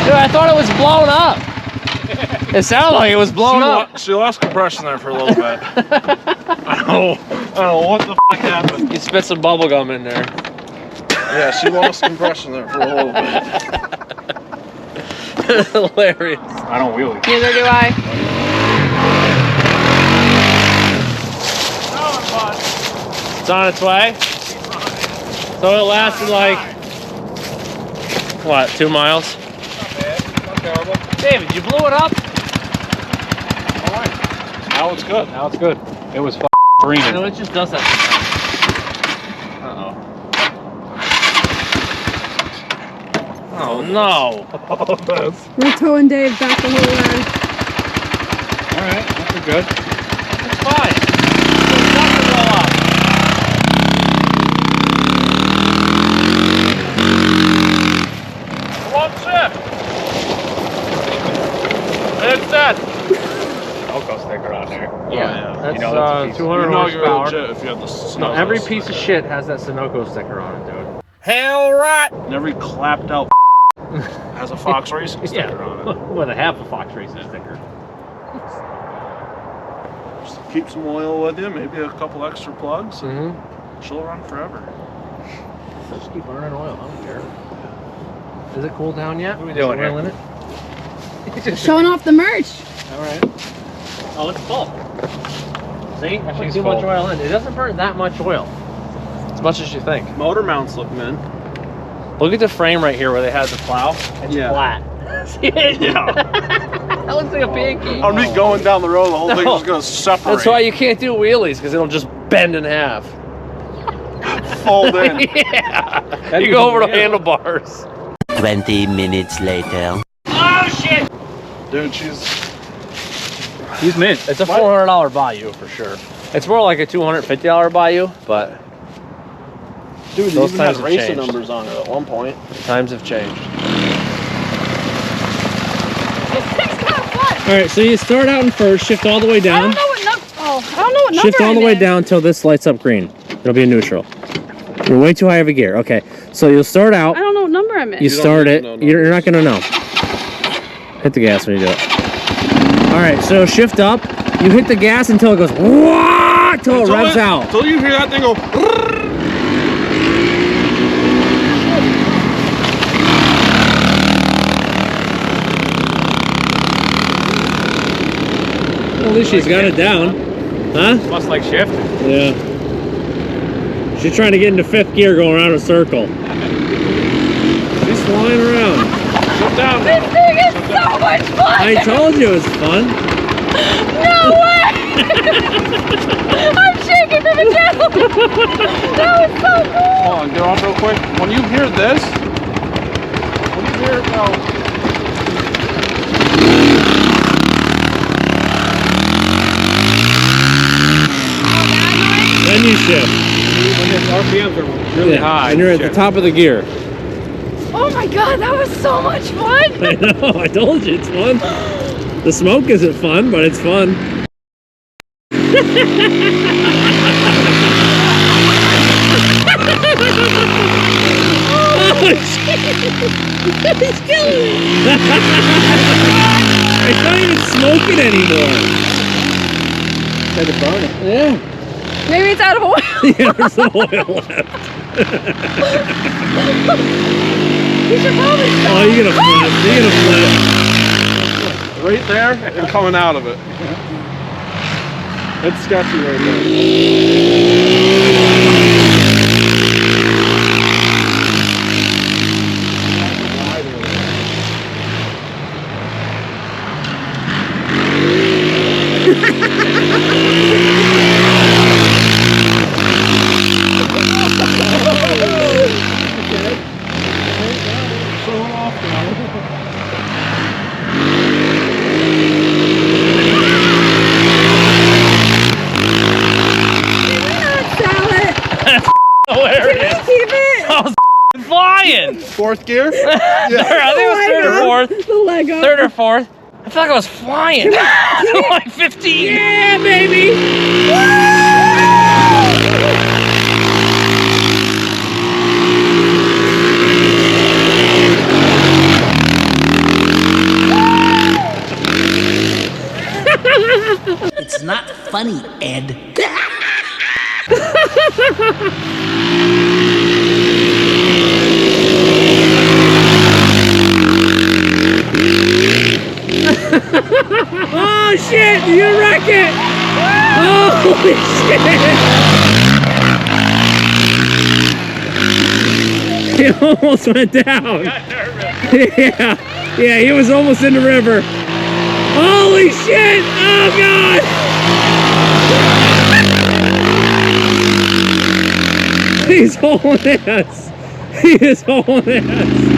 Dude, I thought it was blown up. It sounded like it was blown up. She lost compression there for a little bit. I don't know what the fuck happened. You spit some bubble gum in there. Yeah, she lost compression there for a little bit. Hilarious. I don't wheelie. Neither do I. It's on its way. So it lasted like, what, 2 miles? Not bad. Not terrible. David, you blew it up? All right. Now it's good. Now it's good. It was green. No, it just does that. Uh-oh. Oh, no. We're towing Dave back the whole way. All right. That's good. It's fine. It's not gonna blow up. One shift. It's dead. Elko sticker on there. Yeah, that's you know, that's 200 you're horsepower. legit if you have the No, every piece of shit has that Sunoco sticker on it, dude. Hell right. And every clapped out has a Fox Racing sticker on it. With a half a Fox Racing sticker. Just keep some oil with you, maybe a couple extra plugs, and Mm-hmm. she'll run forever. Just keep burning oil. I don't care. Is it cooled down yet? What are we doing oil here? in it? Showing off the merch. All right. Oh, it's full. See, I put She's too full. much oil in. It doesn't burn that much oil. As much as you think. Motor mounts look mint. Look at the frame right here where they had the plow. It's flat. See it? Yeah. That looks like a pancake. I'm just going down the road, the whole thing's No. just gonna separate. That's why you can't do wheelies, because it'll just bend in half. fold in. Yeah. You go over to handlebars. 20 minutes later. Oh, shit! Dude, she's mint. It's a $400 Bayou for sure. It's more like a $250 Bayou, but dude, those even times had have racing changed. numbers on it at one point. Times have changed. This thing's kind of fun. All right, so you start out in first, shift all the way I down. don't know what number. Oh, I don't know what number. Shift all the way down until this lights up green. It'll be a neutral. You're way too high of a gear. Okay, so you'll start out. I don't know what number I'm in. You start it. You're not gonna know. Hit the gas when you do it. All right, so shift up. You hit the gas until it goes wah, until it revs out. Until you hear that thing go. Well, at least she's got it down, huh? Must like shift. Yeah. She's trying to get into fifth gear, going around a circle. She's flying around. Sit down. This thing is so much fun. I told you it was fun. No way! I'm shaking from the down. That was so cool. Hold on, get off real quick. When you hear this, when you hear it go. Then you shift. When the RPMs are really high. And you're at the top of the gear. Oh my god, that was so much fun. I know, I told you it's fun. The smoke isn't fun, but it's fun. Oh, shit. He's killing me. It's not even smoking anymore. Had to burn it. Yeah. Maybe it's out of oil. Yeah, there's no oil left. We should probably stop. Oh, you're gonna flip. You're gonna flip. Right there and coming out of it. It's sketchy right there. Hilarious. Keep it. I was flying. Fourth gear? I think it was third or fourth. The Lego. Third or fourth. I feel like I was flying. Like 15. Yeah, baby. funny, Ed. Oh shit! You wreck it! Holy shit! He almost went down. Yeah, he was almost in the river. Holy shit! Oh god! He's hauling ass. He is hauling ass.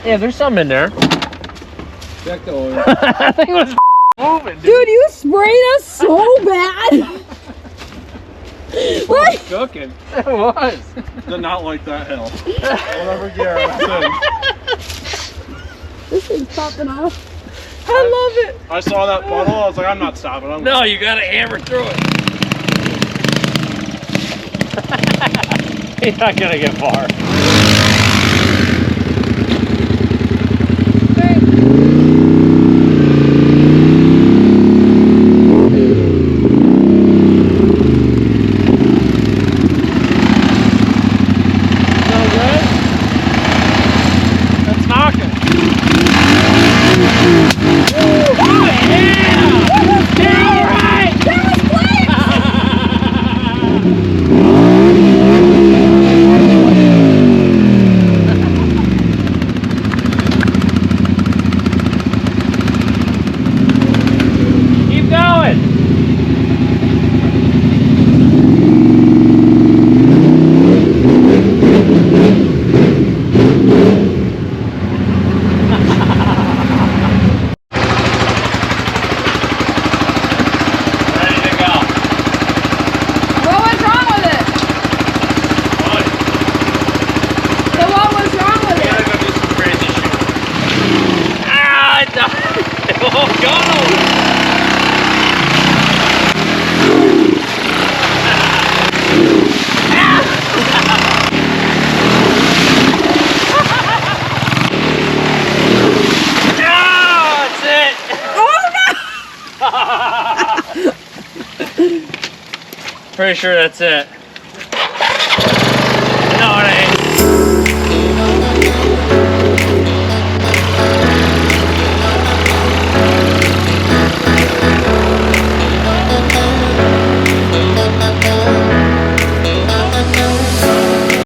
Yeah, there's some in there. Check the oil. I think it was moving, dude. Dude, you sprayed us so bad. What? Cooking. It was. Did not like that hill. Whatever gear I was This thing's popping off. I love it. in. I saw that puddle. I was like, I'm not stopping. No, you gotta hammer through it. He's not gonna get far. Pretty sure that's it.